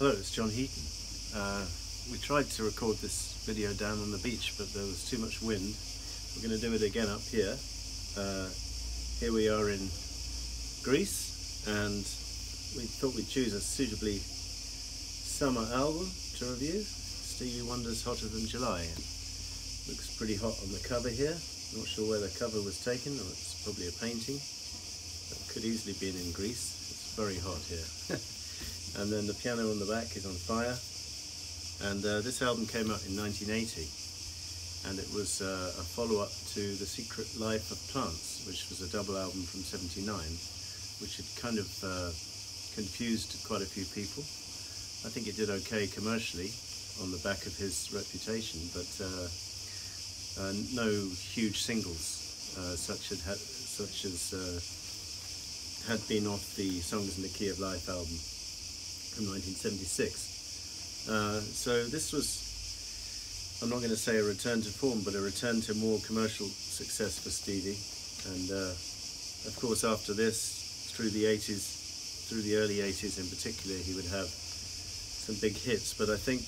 close, John Heaton. We tried to record this video down on the beach, but there was too much wind. We're going to do it again up here. Here we are in Greece, and we thought we'd choose a suitably summer album to review. Stevie Wonder's Hotter Than July. Looks pretty hot on the cover here. Not sure where the cover was taken, or it's probably a painting. It could easily be in Greece. It's very hot here. And then the piano on the back is on fire. And this album came out in 1980, and it was a follow-up to The Secret Life of Plants, which was a double album from '79, which had kind of confused quite a few people. I think it did okay commercially on the back of his reputation, but no huge singles such as had been off the Songs in the Key of Life album from 1976. So this was, I'm not going to say a return to form, but a return to more commercial success for Stevie. And of course after this, through the 80s, through the early 80s in particular, he would have some big hits. But I think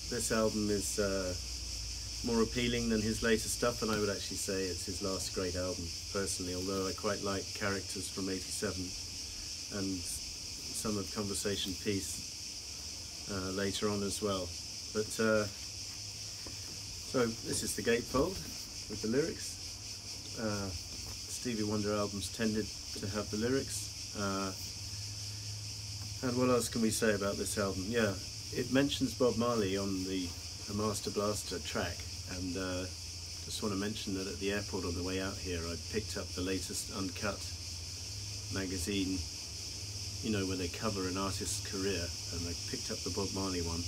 this album is more appealing than his later stuff, and I would actually say it's his last great album personally, although I quite like Characters from '87 and some of Conversation Piece later on as well. But so this is the gatefold with the lyrics. Stevie Wonder albums tended to have the lyrics. And what else can we say about this album? Yeah, it mentions Bob Marley on the Master Blaster track, and just want to mention that at the airport on the way out here I picked up the latest Uncut magazine, you know, where they cover an artist's career, and I picked up the Bob Marley one,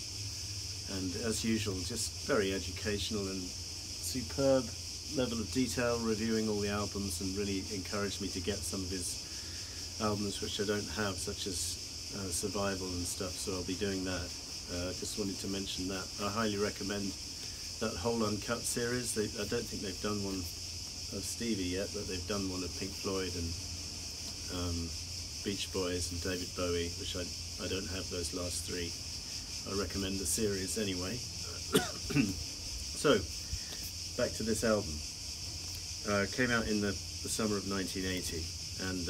and as usual just very educational and superb level of detail, reviewing all the albums, and really encouraged me to get some of his albums which I don't have, such as Survival and stuff, so I'll be doing that. Just wanted to mention that. I highly recommend that whole Uncut series. I don't think they've done one of Stevie yet, but they've done one of Pink Floyd and Beach Boys and David Bowie, which I don't have those last three. I recommend the series anyway. So, back to this album. Came out in the summer of 1980, and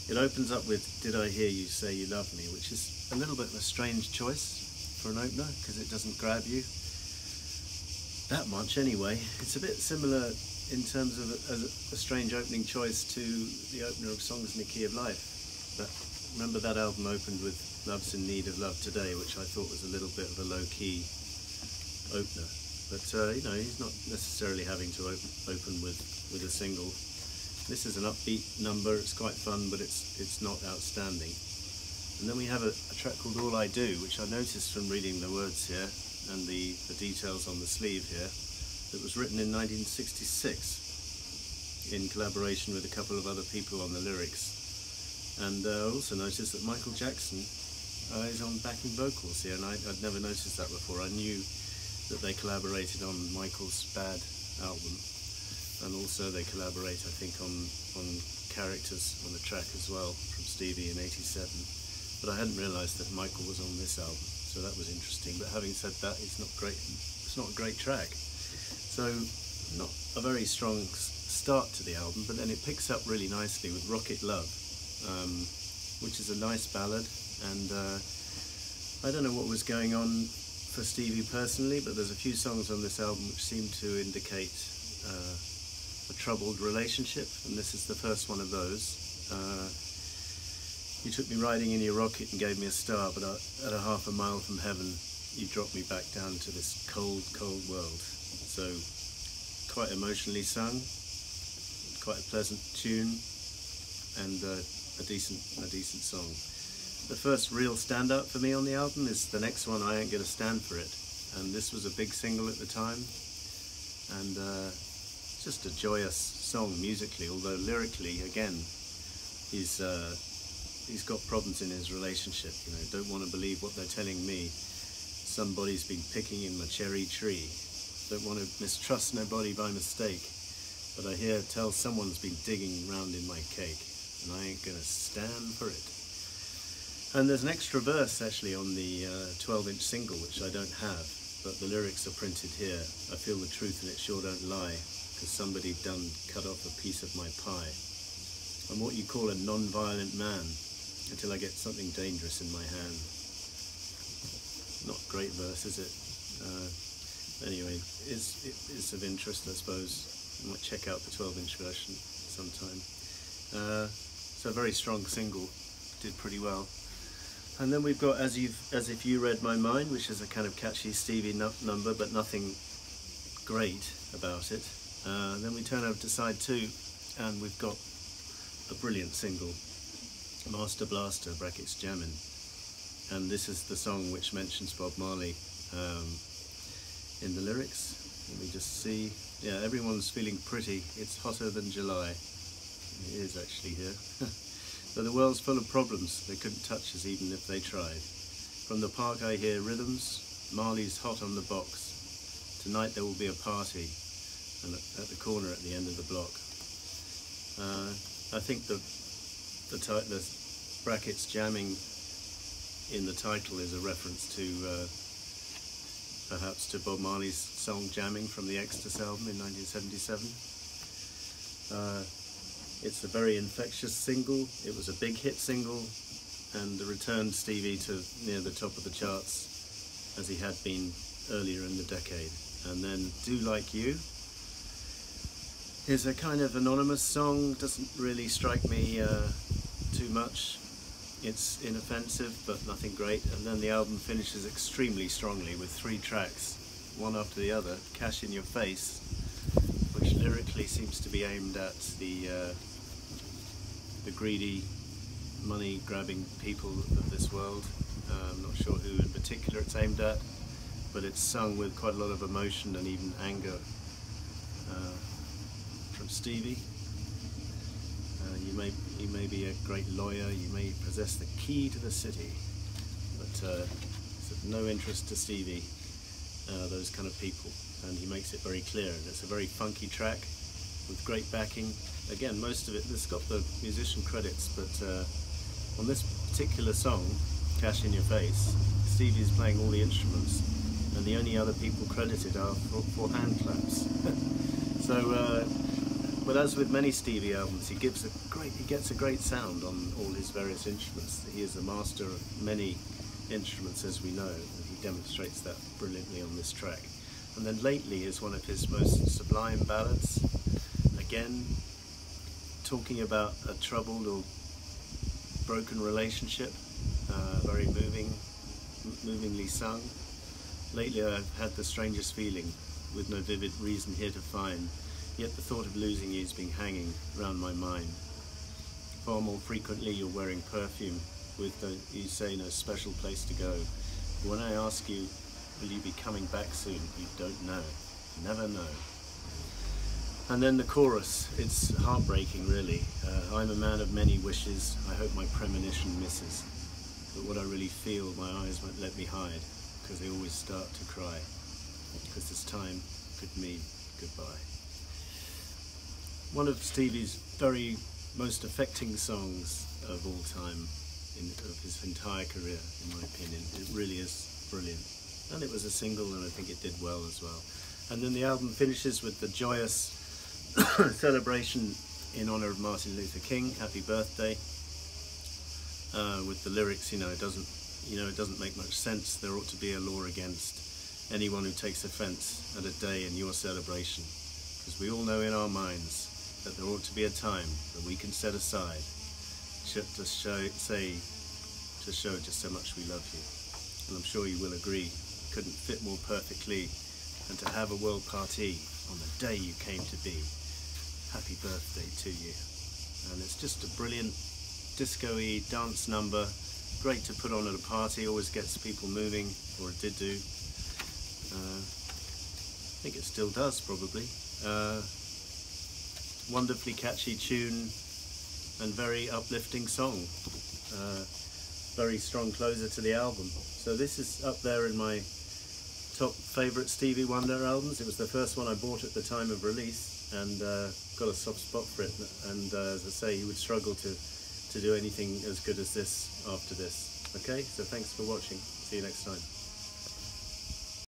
it opens up with Did I Hear You Say You Love Me, which is a little bit of a strange choice for an opener, because it doesn't grab you that much anyway. It's a bit similar in terms of a strange opening choice to the opener of Songs in the Key of Life. But remember that album opened with Love's in Need of Love Today, which I thought was a little bit of a low-key opener. But you know, he's not necessarily having to open with a single. This is an upbeat number. It's quite fun, but it's not outstanding. And then we have a track called All I Do, which I noticed from reading the words here and the details on the sleeve here, that was written in 1966 in collaboration with a couple of other people on the lyrics. And I also noticed that Michael Jackson is on backing vocals here, and I'd never noticed that before. I knew that they collaborated on Michael's Bad album, and also they collaborate, I think, on Characters on the track as well from Stevie in '87. But I hadn't realised that Michael was on this album, so that was interesting. But having said that, it's not great. It's not a great track. So not a very strong start to the album, but then it picks up really nicely with Rocket Love, which is a nice ballad. And I don't know what was going on for Stevie personally, but there's a few songs on this album which seem to indicate a troubled relationship, and this is the first one of those. You took me riding in your rocket and gave me a star, but at a half a mile from heaven you dropped me back down to this cold, cold world. So quite emotionally sung, quite a pleasant tune, and a decent song. The first real standout for me on the album is the next one, I Ain't Gonna Stand For It, and this was a big single at the time, and just a joyous song musically, although lyrically, again, he's got problems in his relationship. You know, don't want to believe what they're telling me. Somebody's been picking in my cherry tree. Don't want to mistrust nobody by mistake. But I hear tell someone's been digging round in my cake, and I ain't gonna stand for it. And there's an extra verse actually on the 12-inch single, which I don't have, but the lyrics are printed here. I feel the truth and it sure don't lie, because somebody done cut off a piece of my pie. I'm what you call a non-violent man, until I get something dangerous in my hand. Not a great verse, is it? Anyway, it's of interest, I suppose. You might check out the 12-inch version sometime. So a very strong single, did pretty well. And then we've got As If You Read My Mind, which is a kind of catchy Stevie number, but nothing great about it. Then we turn over to side 2, and we've got a brilliant single, Master Blaster brackets Jammin'. And this is the song which mentions Bob Marley in the lyrics. Let me just see. Yeah, everyone's feeling pretty. It's hotter than July. It is actually here. But the world's full of problems. They couldn't touch us even if they tried. From the park I hear rhythms. Marley's hot on the box. Tonight there will be a party. And at the corner at the end of the block. I think the brackets jamming in the title is a reference to perhaps to Bob Marley's song Jamming from the Exodus album in 1977. It's a very infectious single. It was a big hit single and returned Stevie to near the top of the charts as he had been earlier in the decade. And then Do Like You is a kind of anonymous song, doesn't really strike me too much. It's inoffensive but nothing great, and then the album finishes extremely strongly with 3 tracks, one after the other. Cash in Your Face, which lyrically seems to be aimed at the greedy, money-grabbing people of this world. I'm not sure who in particular it's aimed at, but it's sung with quite a lot of emotion and even anger from Stevie. You may be a great lawyer, you may possess the key to the city, but it's of no interest to Stevie, those kind of people, and he makes it very clear. And it's a very funky track with great backing. Again, most of it's got the musician credits, but on this particular song, Cash in Your Face, Stevie's playing all the instruments, and the only other people credited are for hand claps. So. But as with many Stevie albums, he gets a great sound on all his various instruments. He is a master of many instruments, as we know, and he demonstrates that brilliantly on this track. And then Lately is one of his most sublime ballads. Again, talking about a troubled or broken relationship, very movingly sung. Lately I've had the strangest feeling, with no vivid reason here to find. Yet the thought of losing you's been hanging round my mind. Far more frequently you're wearing perfume with, you say, no special place to go. But when I ask you, will you be coming back soon, you don't know. Never know. And then the chorus, it's heartbreaking really. I'm a man of many wishes, I hope my premonition misses. But what I really feel, my eyes won't let me hide, because they always start to cry. Because this time could mean goodbye. One of Stevie's very most affecting songs of all time, of his entire career, in my opinion. It really is brilliant. And it was a single, and I think it did well as well. And then the album finishes with the joyous celebration in honor of Martin Luther King, Happy Birthday, with the lyrics, it doesn't make much sense. There ought to be a law against anyone who takes offense at a day in your celebration, because we all know in our minds that there ought to be a time that we can set aside to show just how much we love you. And I'm sure you will agree, couldn't fit more perfectly than to have a world party on the day you came to be. Happy birthday to you. And it's just a brilliant disco-y dance number, great to put on at a party, always gets people moving, or it did do. I think it still does, probably. Wonderfully catchy tune and very uplifting song. Very strong closer to the album. So this is up there in my top favourite Stevie Wonder albums. It was the first one I bought at the time of release, and got a soft spot for it. And as I say, he would struggle to do anything as good as this after this. Okay, so thanks for watching. See you next time.